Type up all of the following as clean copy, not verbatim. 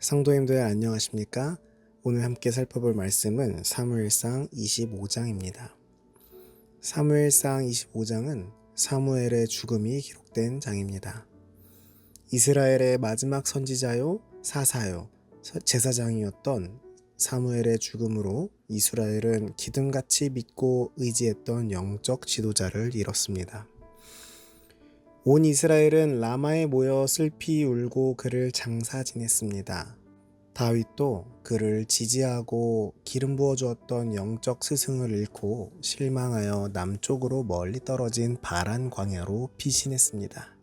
성도님들 안녕하십니까? 오늘 함께 살펴볼 말씀은 사무엘상 25장입니다. 사무엘상 25장은 사무엘의 죽음이 기록된 장입니다. 이스라엘의 마지막 선지자요 사사요 제사장이었던 사무엘의 죽음으로 이스라엘은 기둥같이 믿고 의지했던 영적 지도자를 잃었습니다. 온 이스라엘은 라마에 모여 슬피 울고 그를 장사 지냈습니다. 다윗도 그를 지지하고 기름 부어 주었던 영적 스승을 잃고 실망하여 남쪽으로 멀리 떨어진 바란 광야로 피신했습니다.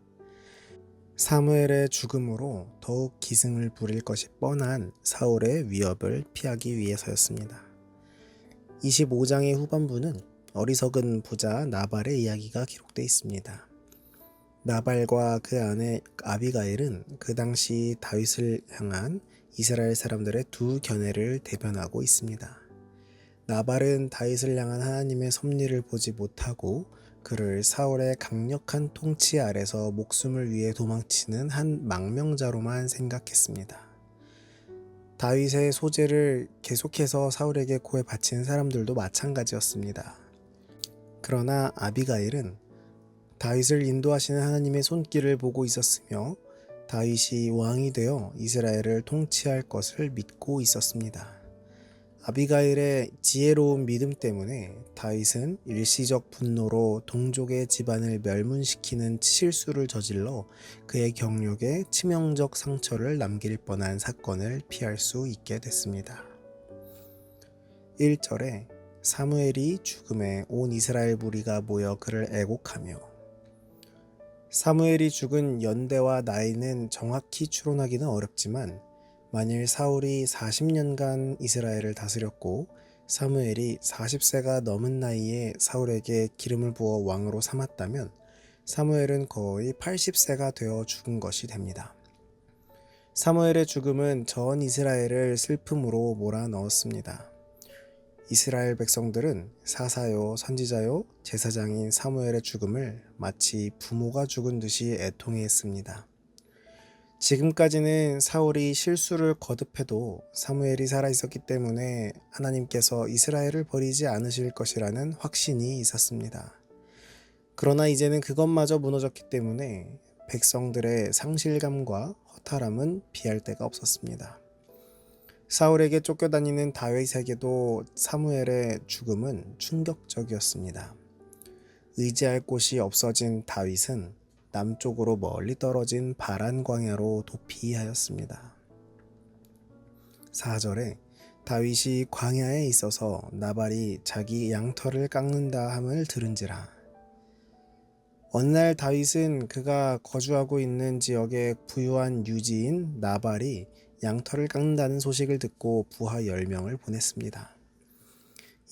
사무엘의 죽음으로 더욱 기승을 부릴 것이 뻔한 사울의 위협을 피하기 위해서였습니다. 25장의 후반부는 어리석은 부자 나발의 이야기가 기록되어 있습니다. 나발과 그 아내 아비가일은 그 당시 다윗을 향한 이스라엘 사람들의 두 견해를 대변하고 있습니다. 나발은 다윗을 향한 하나님의 섭리를 보지 못하고 그를 사울의 강력한 통치 아래서 목숨을 위해 도망치는 한 망명자로만 생각했습니다. 다윗의 소재를 계속해서 사울에게 고해 바치는 사람들도 마찬가지였습니다. 그러나 아비가일은 다윗을 인도하시는 하나님의 손길을 보고 있었으며 다윗이 왕이 되어 이스라엘을 통치할 것을 믿고 있었습니다. 아비가일의 지혜로운 믿음 때문에 다윗은 일시적 분노로 동족의 집안을 멸문시키는 실수를 저질러 그의 경력에 치명적 상처를 남길 뻔한 사건을 피할 수 있게 됐습니다. 1절에 사무엘이 죽음에 온 이스라엘 무리가 모여 그를 애곡하며 사무엘이 죽은 연대와 나이는 정확히 추론하기는 어렵지만 만일 사울이 40년간 이스라엘을 다스렸고 사무엘이 40세가 넘은 나이에 사울에게 기름을 부어 왕으로 삼았다면 사무엘은 거의 80세가 되어 죽은 것이 됩니다. 사무엘의 죽음은 전 이스라엘을 슬픔으로 몰아넣었습니다. 이스라엘 백성들은 사사요 선지자요 제사장인 사무엘의 죽음을 마치 부모가 죽은 듯이 애통해했습니다. 지금까지는 사울이 실수를 거듭해도 사무엘이 살아있었기 때문에 하나님께서 이스라엘을 버리지 않으실 것이라는 확신이 있었습니다. 그러나 이제는 그것마저 무너졌기 때문에 백성들의 상실감과 허탈함은 비할 데가 없었습니다. 사울에게 쫓겨다니는 다윗에게도 사무엘의 죽음은 충격적이었습니다. 의지할 곳이 없어진 다윗은 남쪽으로 멀리 떨어진 바란 광야로 도피하였습니다. 4절에 다윗이 광야에 있어서 나발이 자기 양털을 깎는다 함을 들은지라. 어느 날 다윗은 그가 거주하고 있는 지역의 부유한 유지인 나발이 양털을 깎는다는 소식을 듣고 부하 10명을 보냈습니다.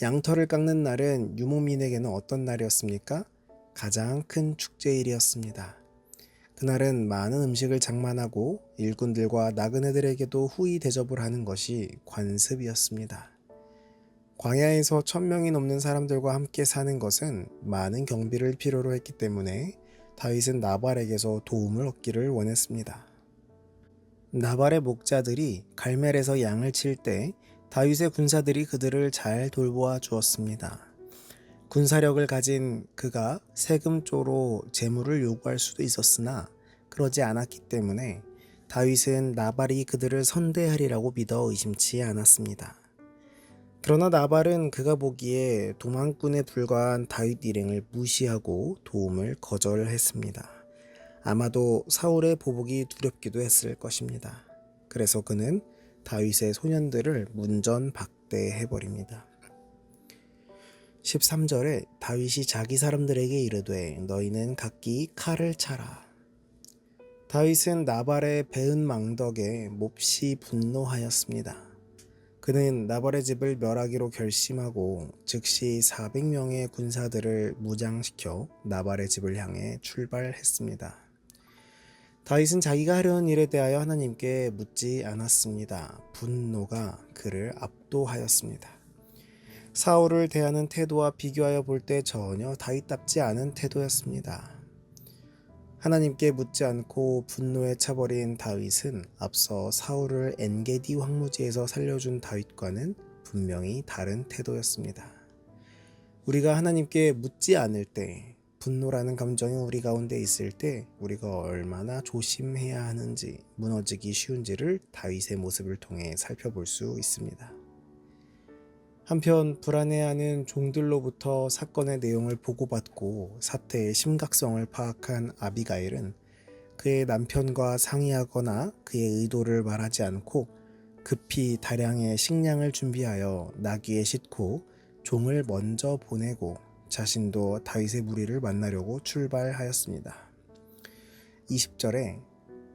양털을 깎는 날은 유목민에게는 어떤 날이었습니까? 가장 큰 축제일이었습니다. 그날은 많은 음식을 장만하고 일꾼들과 나그네들에게도 후히 대접을 하는 것이 관습이었습니다. 광야에서 1000명이 넘는 사람들과 함께 사는 것은 많은 경비를 필요로 했기 때문에 다윗은 나발에게서 도움을 얻기를 원했습니다. 나발의 목자들이 갈멜에서 양을 칠 때 다윗의 군사들이 그들을 잘 돌보아 주었습니다. 군사력을 가진 그가 세금조로 재물을 요구할 수도 있었으나 그러지 않았기 때문에 다윗은 나발이 그들을 선대하리라고 믿어 의심치 않았습니다. 그러나 나발은 그가 보기에 도망꾼에 불과한 다윗 일행을 무시하고 도움을 거절했습니다. 아마도 사울의 보복이 두렵기도 했을 것입니다. 그래서 그는 다윗의 소년들을 문전박대해버립니다. 13절에 다윗이 자기 사람들에게 이르되 너희는 각기 칼을 차라. 다윗은 나발의 배은 망덕에 몹시 분노하였습니다. 그는 나발의 집을 멸하기로 결심하고 즉시 400명의 군사들을 무장시켜 나발의 집을 향해 출발했습니다. 다윗은 자기가 하려는 일에 대하여 하나님께 묻지 않았습니다. 분노가 그를 압도하였습니다. 사울을 대하는 태도와 비교하여 볼 때 전혀 다윗답지 않은 태도였습니다. 하나님께 묻지 않고 분노에 차버린 다윗은 앞서 사울을 엔게디 황무지에서 살려준 다윗과는 분명히 다른 태도였습니다. 우리가 하나님께 묻지 않을 때, 분노라는 감정이 우리 가운데 있을 때 우리가 얼마나 조심해야 하는지, 무너지기 쉬운지를 다윗의 모습을 통해 살펴볼 수 있습니다. 한편 불안해하는 종들로부터 사건의 내용을 보고받고 사태의 심각성을 파악한 아비가일은 그의 남편과 상의하거나 그의 의도를 말하지 않고 급히 다량의 식량을 준비하여 나귀에 싣고 종을 먼저 보내고 자신도 다윗의 무리를 만나려고 출발하였습니다. 20절에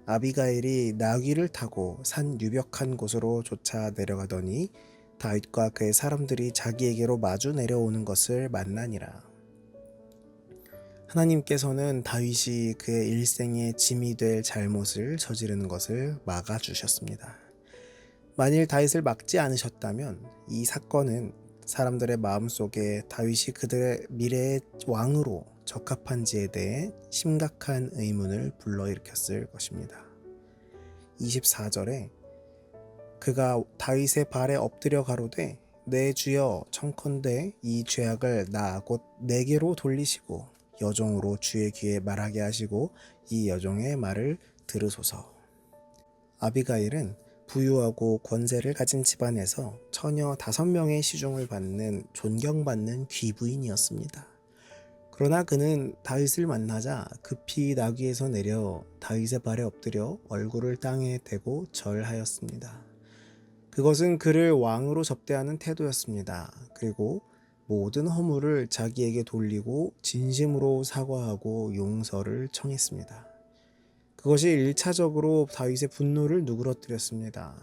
아비가일이 나귀를 타고 산 유벽한 곳으로 쫓아 내려가더니 다윗과 그의 사람들이 자기에게로 마주 내려오는 것을 만나니라. 하나님께서는 다윗이 그의 일생의 짐이 될 잘못을 저지르는 것을 막아주셨습니다. 만일 다윗을 막지 않으셨다면 이 사건은 사람들의 마음속에 다윗이 그들의 미래의 왕으로 적합한지에 대해 심각한 의문을 불러일으켰을 것입니다. 24절에 그가 다윗의 발에 엎드려 가로되 내 주여 청컨대 이 죄악을 나 곧 내게로 돌리시고 여종으로 주의 귀에 말하게 하시고 이 여종의 말을 들으소서. 아비가일은 부유하고 권세를 가진 집안에서 처녀 5명의 시중을 받는 존경받는 귀부인이었습니다. 그러나 그는 다윗을 만나자 급히 나귀에서 내려 다윗의 발에 엎드려 얼굴을 땅에 대고 절하였습니다. 그것은 그를 왕으로 접대하는 태도였습니다. 그리고 모든 허물을 자기에게 돌리고 진심으로 사과하고 용서를 청했습니다. 그것이 1차적으로 다윗의 분노를 누그러뜨렸습니다.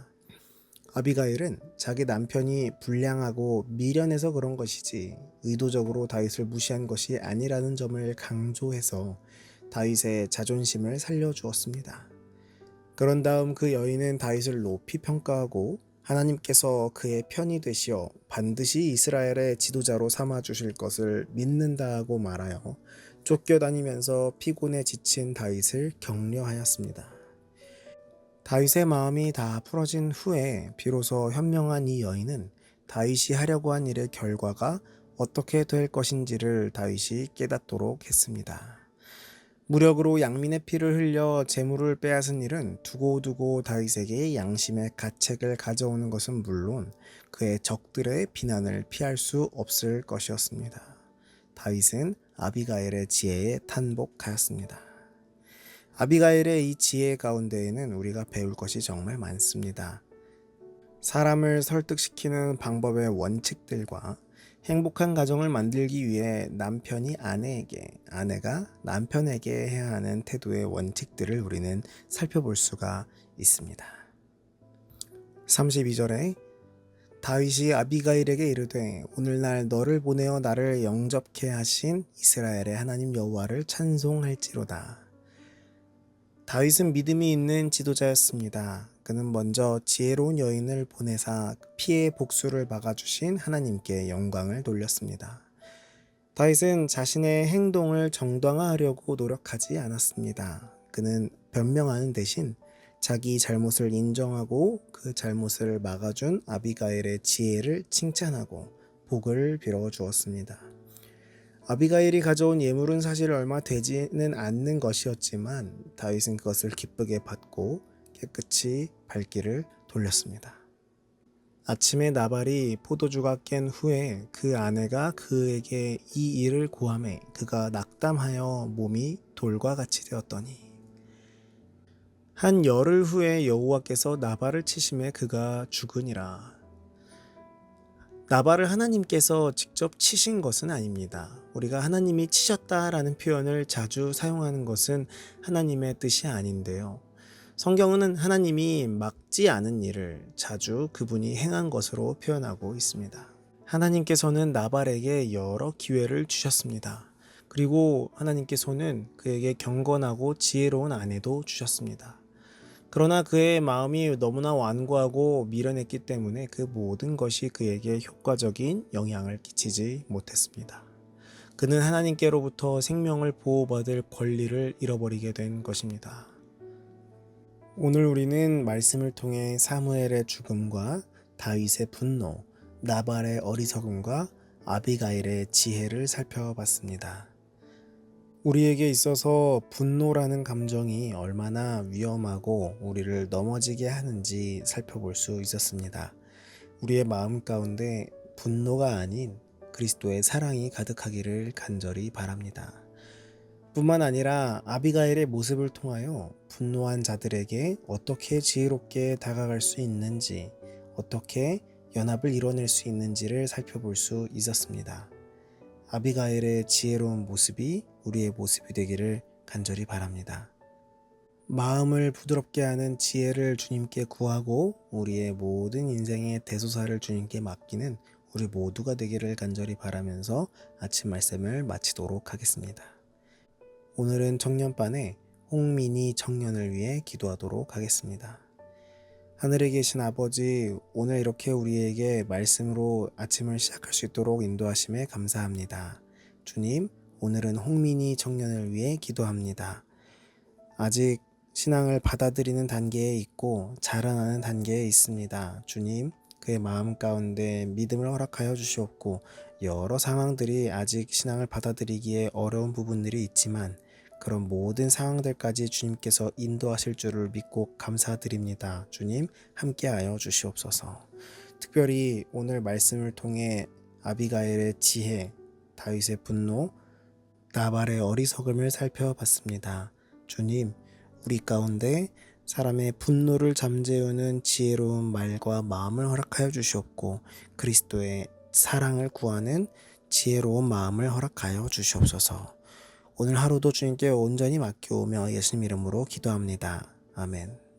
아비가일은 자기 남편이 불량하고 미련해서 그런 것이지 의도적으로 다윗을 무시한 것이 아니라는 점을 강조해서 다윗의 자존심을 살려주었습니다. 그런 다음 그 여인은 다윗을 높이 평가하고 하나님께서 그의 편이 되시어 반드시 이스라엘의 지도자로 삼아주실 것을 믿는다고 말하여 쫓겨다니면서 피곤에 지친 다윗을 격려하였습니다. 다윗의 마음이 다 풀어진 후에 비로소 현명한 이 여인은 다윗이 하려고 한 일의 결과가 어떻게 될 것인지를 다윗이 깨닫도록 했습니다. 무력으로 양민의 피를 흘려 재물을 빼앗은 일은 두고두고 다윗에게 양심의 가책을 가져오는 것은 물론 그의 적들의 비난을 피할 수 없을 것이었습니다. 다윗은 아비가일의 지혜에 탄복하였습니다. 아비가일의 이 지혜 가운데에는 우리가 배울 것이 정말 많습니다. 사람을 설득시키는 방법의 원칙들과 행복한 가정을 만들기 위해 남편이 아내에게, 아내가 남편에게 해야 하는 태도의 원칙들을 우리는 살펴볼 수가 있습니다. 32절에 다윗이 아비가일에게 이르되 오늘날 너를 보내어 나를 영접케 하신 이스라엘의 하나님 여호와를 찬송할지로다. 다윗은 믿음이 있는 지도자였습니다. 그는 먼저 지혜로운 여인을 보내사 피해 복수를 막아주신 하나님께 영광을 돌렸습니다. 다윗은 자신의 행동을 정당화하려고 노력하지 않았습니다. 그는 변명하는 대신 자기 잘못을 인정하고 그 잘못을 막아준 아비가일의 지혜를 칭찬하고 복을 빌어 주었습니다. 아비가일이 가져온 예물은 사실 얼마 되지는 않는 것이었지만 다윗은 그것을 기쁘게 받고 깨끗이 발길을 돌렸습니다. 아침에 나발이 포도주가 깬 후에 그 아내가 그에게 이 일을 고하매 그가 낙담하여 몸이 돌과 같이 되었더니 한 열흘 후에 여호와께서 나발을 치심에 그가 죽으니라. 나발을 하나님께서 직접 치신 것은 아닙니다. 우리가 하나님이 치셨다라는 표현을 자주 사용하는 것은 하나님의 뜻이 아닌데요. 성경은 하나님이 막지 않은 일을 자주 그분이 행한 것으로 표현하고 있습니다. 하나님께서는 나발에게 여러 기회를 주셨습니다. 그리고 하나님께서는 그에게 경건하고 지혜로운 아내도 주셨습니다. 그러나 그의 마음이 너무나 완고하고 미련했기 때문에 그 모든 것이 그에게 효과적인 영향을 끼치지 못했습니다. 그는 하나님께로부터 생명을 보호받을 권리를 잃어버리게 된 것입니다. 오늘 우리는 말씀을 통해 사무엘의 죽음과 다윗의 분노, 나발의 어리석음과 아비가일의 지혜를 살펴봤습니다. 우리에게 있어서 분노라는 감정이 얼마나 위험하고 우리를 넘어지게 하는지 살펴볼 수 있었습니다. 우리의 마음 가운데 분노가 아닌 그리스도의 사랑이 가득하기를 간절히 바랍니다. 뿐만 아니라 아비가일의 모습을 통하여 분노한 자들에게 어떻게 지혜롭게 다가갈 수 있는지, 어떻게 연합을 이뤄낼 수 있는지를 살펴볼 수 있었습니다. 아비가일의 지혜로운 모습이 우리의 모습이 되기를 간절히 바랍니다. 마음을 부드럽게 하는 지혜를 주님께 구하고 우리의 모든 인생의 대소사를 주님께 맡기는 우리 모두가 되기를 간절히 바라면서 아침 말씀을 마치도록 하겠습니다. 오늘은 청년반의 홍민희 청년을 위해 기도하도록 하겠습니다. 하늘에 계신 아버지, 오늘 이렇게 우리에게 말씀으로 아침을 시작할 수 있도록 인도하심에 감사합니다. 주님, 오늘은 홍민희 청년을 위해 기도합니다. 아직 신앙을 받아들이는 단계에 있고 자라나는 단계에 있습니다. 주님, 그의 마음 가운데 믿음을 허락하여 주시옵고 여러 상황들이 아직 신앙을 받아들이기에 어려운 부분들이 있지만 그런 모든 상황들까지 주님께서 인도하실 줄을 믿고 감사드립니다. 주님, 함께하여 주시옵소서. 특별히 오늘 말씀을 통해 아비가일의 지혜, 다윗의 분노, 나발의 어리석음을 살펴봤습니다. 주님, 우리 가운데 사람의 분노를 잠재우는 지혜로운 말과 마음을 허락하여 주시옵고 그리스도의 사랑을 구하는 지혜로운 마음을 허락하여 주시옵소서. 오늘 하루도 주님께 온전히 맡겨오며 예수님 이름으로 기도합니다. 아멘.